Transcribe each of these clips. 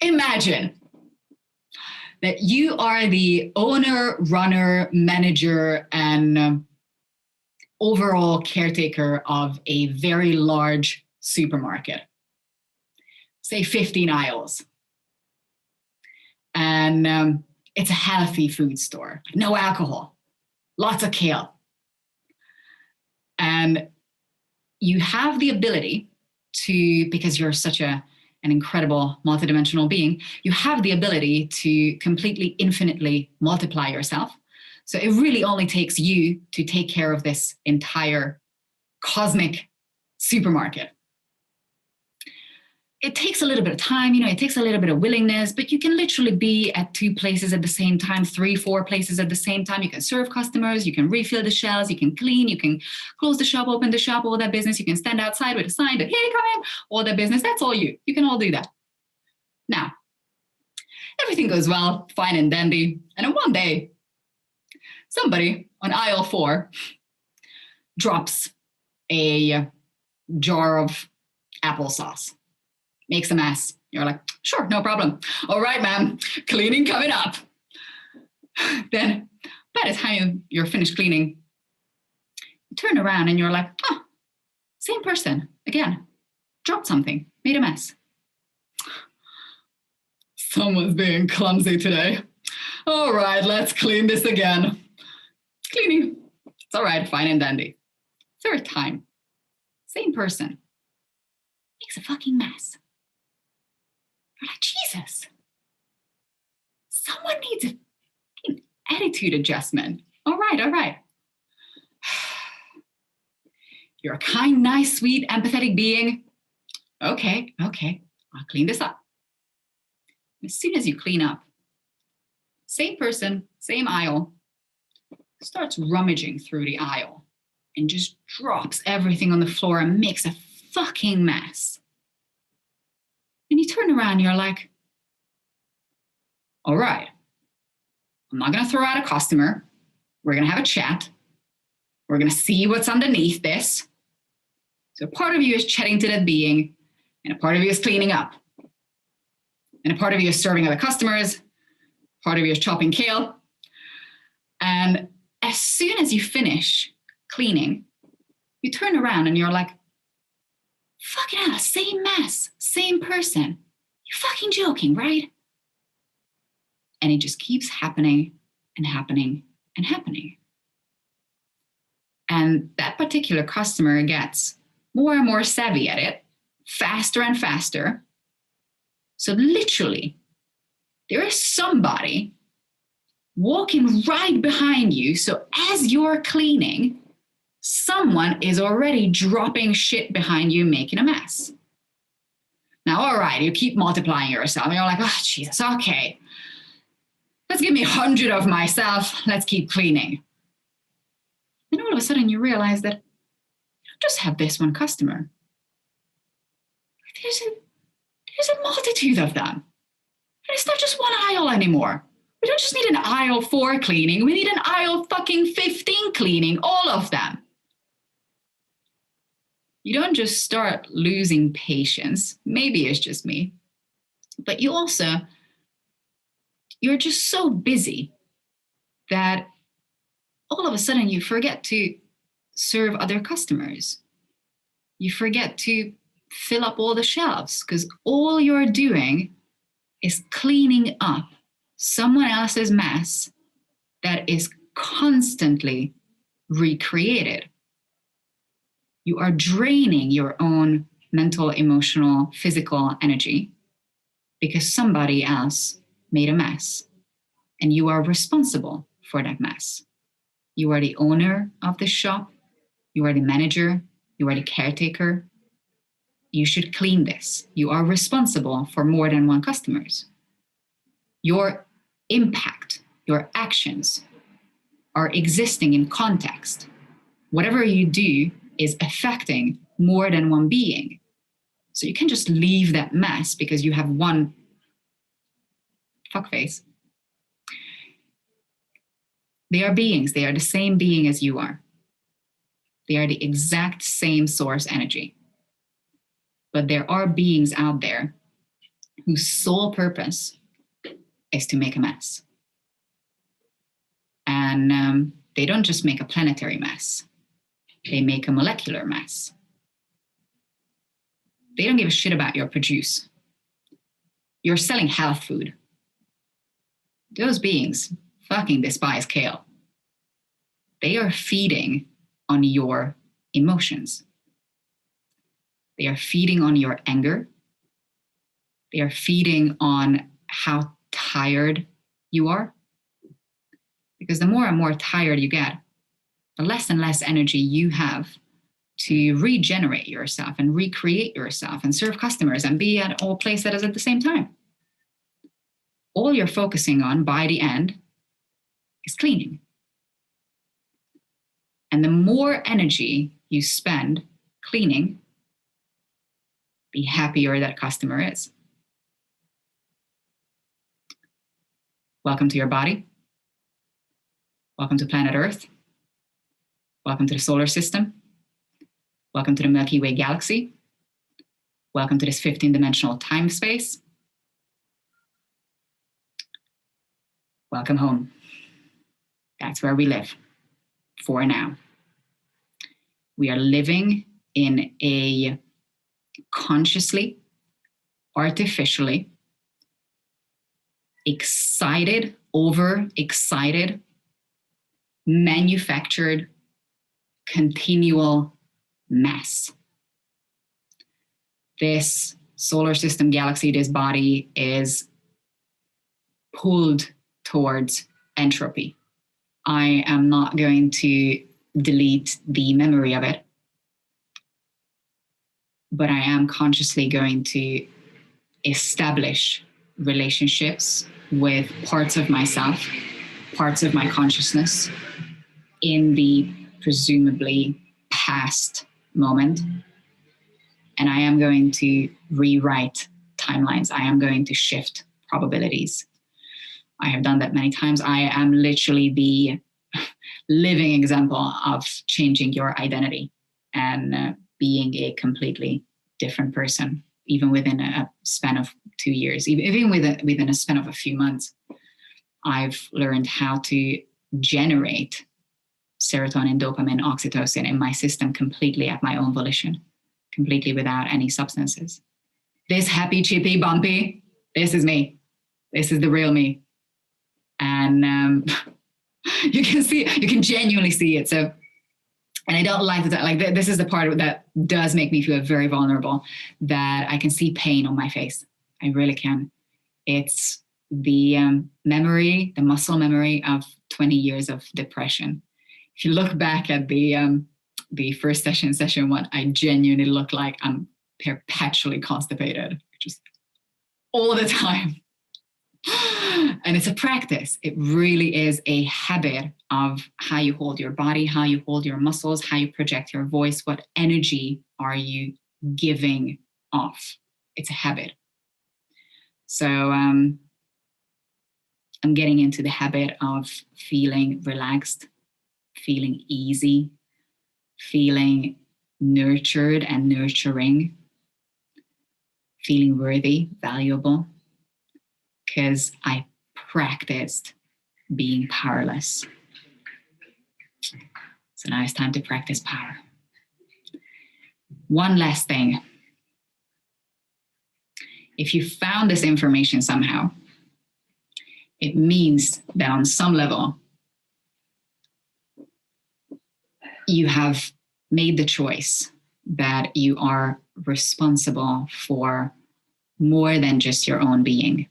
imagine that you are the owner, runner, manager, and overall caretaker of a very large supermarket, say 15 aisles. And it's a healthy food store, no alcohol, lots of kale. And you have the ability to, because you're such an incredible multidimensional being, you have the ability to completely infinitely multiply yourself. So it really only takes you to take care of this entire cosmic supermarket. It takes a little bit of time, it takes a little bit of willingness, but you can literally be at 2 places at the same time, 3, 4 places at the same time. You can serve customers, you can refill the shelves, you can clean, you can close the shop, open the shop, all that business. You can stand outside with a sign that, hey, come in, all that business. That's all you. You can all do that. Now, everything goes well, fine and dandy. And then one day, somebody on aisle 4 drops a jar of applesauce. Makes a mess. You're like, sure, no problem. All right, ma'am, cleaning coming up. Then by the time you're finished cleaning, you turn around and you're like, oh, same person, again, dropped something, made a mess. Someone's being clumsy today. All right, let's clean this again. Cleaning. It's all right, fine and dandy. 3rd time, same person, makes a fucking mess. You're like, Jesus, someone needs an attitude adjustment. All right. You're a kind, nice, sweet, empathetic being. Okay, I'll clean this up. As soon as you clean up, same person, same aisle, starts rummaging through the aisle and just drops everything on the floor and makes a fucking mess. And you turn around and you're like, all right, I'm not going to throw out a customer. We're going to have a chat. We're going to see what's underneath this. So part of you is chatting to that being, and a part of you is cleaning up. And a part of you is serving other customers. Part of you is chopping kale. And as soon as you finish cleaning, you turn around and you're like, fucking hell, same mess, same person. You're fucking joking, right? And it just keeps happening and happening and happening. And that particular customer gets more and more savvy at it, faster and faster. So literally, there is somebody walking right behind you. So as you're cleaning, someone is already dropping shit behind you, making a mess. Now, all right, you keep multiplying yourself. And you're like, oh, Jesus, okay. Let's give me 100 of myself. Let's keep cleaning. And all of a sudden you realize that you don't just have this one customer. There's a multitude of them. And it's not just one aisle anymore. We don't just need an aisle 4 cleaning. We need an aisle fucking 15 cleaning, all of them. You don't just start losing patience. Maybe it's just me. But you're just so busy that all of a sudden you forget to serve other customers. You forget to fill up all the shelves because all you're doing is cleaning up someone else's mess that is constantly recreated. You are draining your own mental, emotional, physical energy because somebody else made a mess and you are responsible for that mess. You are the owner of the shop. You are the manager. You are the caretaker. You should clean this. You are responsible for more than one customers. Your impact, your actions are existing in context. Whatever you do is affecting more than one being. So you can't just leave that mess because you have one fuckface. They are beings. They are the same being as you are. They are the exact same source energy. But there are beings out there whose sole purpose is to make a mess. And they don't just make a planetary mess, they make a molecular mess. They don't give a shit about your produce. You're selling health food. Those beings fucking despise kale. They are feeding on your emotions. They are feeding on your anger. They are feeding on how tired you are. Because the more and more tired you get, the less and less energy you have to regenerate yourself and recreate yourself and serve customers and be at all places at the same time. All you're focusing on by the end is cleaning. And the more energy you spend cleaning, the happier that customer is. Welcome to your body. Welcome to planet Earth. Welcome to the solar system. Welcome to the Milky Way Galaxy. Welcome to this 15-dimensional time space. Welcome home. That's where we live for now. We are living in a consciously, artificially, excited, overexcited, manufactured, continual mess. This solar system galaxy, this body is pulled towards entropy. I am not going to delete the memory of it, but I am consciously going to establish relationships with parts of myself, parts of my consciousness in the presumably past moment. And I am going to rewrite timelines. I am going to shift probabilities. I have done that many times. I am literally the living example of changing your identity and being a completely different person, even within a span of 2 years, even within a span of a few months. I've learned how to generate serotonin, dopamine, oxytocin in my system completely at my own volition, completely without any substances. This happy, chippy, bumpy, this is me. This is the real me. And you can genuinely see it. So, and I don't like that. Like this is the part that does make me feel very vulnerable, that I can see pain on my face. I really can. It's the memory, the muscle memory of 20 years of depression. If you look back at the first session 1, I genuinely look like I'm perpetually constipated, just all the time. And it's a practice. It really is a habit of how you hold your body, how you hold your muscles, how you project your voice, what energy are you giving off. It's a habit. So I'm getting into the habit of feeling relaxed, feeling easy, feeling nurtured and nurturing, feeling worthy, valuable, because I practiced being powerless. So now it's time to practice power. One last thing. If you found this information somehow, it means that on some level, you have made the choice that you are responsible for more than just your own being.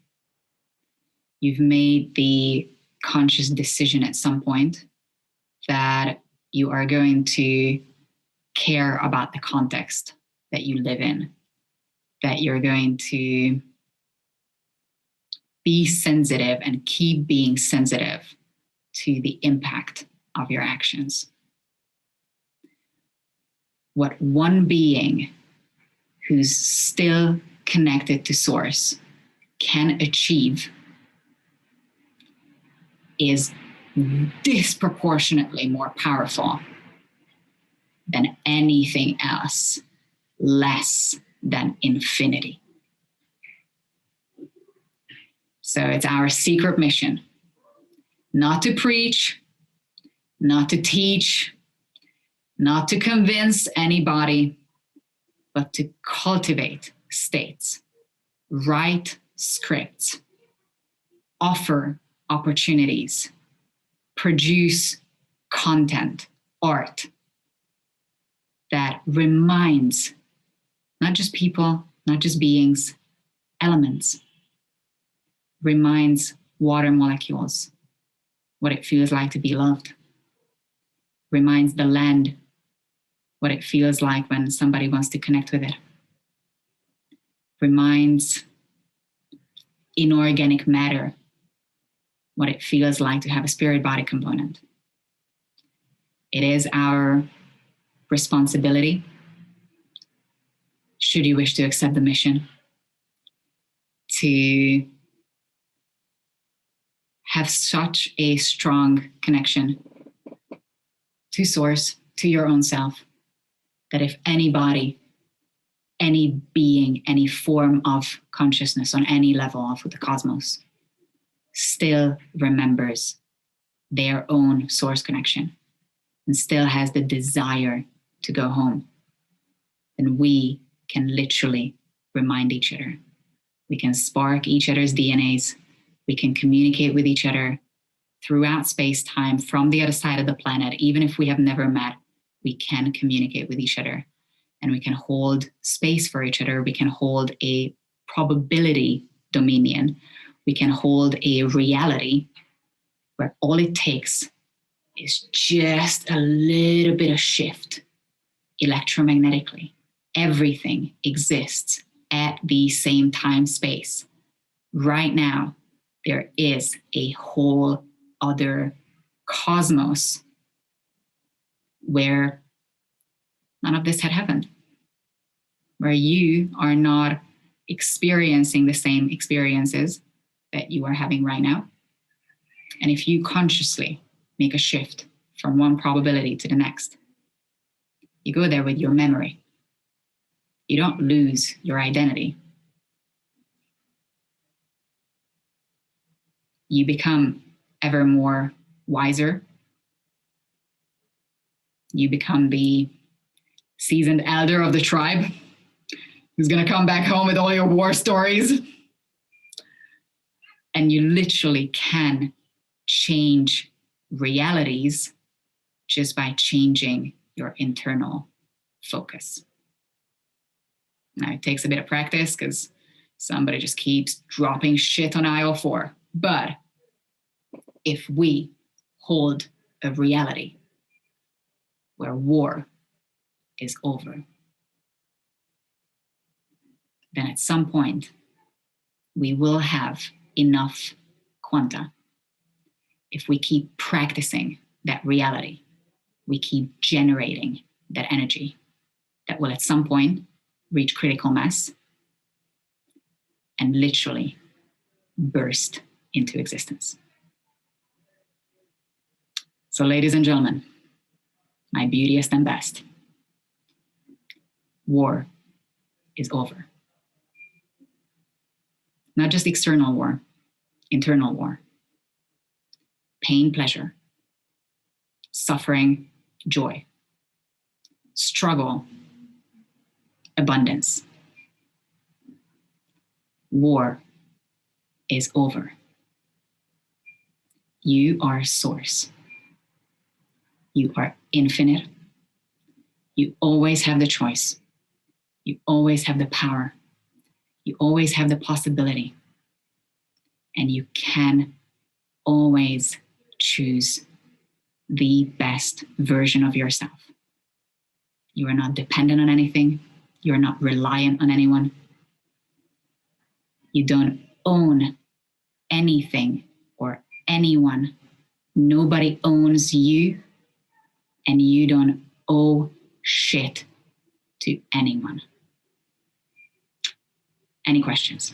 You've made the conscious decision at some point that you are going to care about the context that you live in, that you're going to be sensitive and keep being sensitive to the impact of your actions. What one being who's still connected to source can achieve is disproportionately more powerful than anything else, less than infinity. So it's our secret mission, not to preach, not to teach, not to convince anybody, but to cultivate states, write scripts, offer opportunities, produce content, art that reminds not just people, not just beings, elements, reminds water molecules what it feels like to be loved, reminds the land what it feels like when somebody wants to connect with it, reminds inorganic matter what it feels like to have a spirit body component. It is our responsibility, should you wish to accept the mission, to have such a strong connection to source, to your own self, that if anybody, any being, any form of consciousness on any level of the cosmos still remembers their own source connection and still has the desire to go home, then we can literally remind each other. We can spark each other's DNAs. We can communicate with each other throughout space-time from the other side of the planet. Even if we have never met, we can communicate with each other, and we can hold space for each other. We can hold a probability dominion. We can hold a reality where all it takes is just a little bit of shift electromagnetically. Everything exists at the same time space. Right now, there is a whole other cosmos where none of this had happened, where you are not experiencing the same experiences that you are having right now. And if you consciously make a shift from one probability to the next, you go there with your memory. You don't lose your identity. You become ever more wiser. You become the seasoned elder of the tribe who's going to come back home with all your war stories. And you literally can change realities just by changing your internal focus. Now, it takes a bit of practice because somebody just keeps dropping shit on aisle 4. But if we hold a reality where war is over, then at some point we will have enough quanta. If we keep practicing that reality, we keep generating that energy that will at some point reach critical mass and literally burst into existence. So, ladies and gentlemen, my beautiest and best, war is over. Not just external war, internal war. Pain, pleasure, suffering, joy, struggle, abundance. War is over. You are source. You are infinite. You always have the choice. You always have the power. You always have the possibility. And you can always choose the best version of yourself. You are not dependent on anything. You are not reliant on anyone. You don't own anything or anyone. Nobody owns you, and you don't owe shit to anyone. Any questions?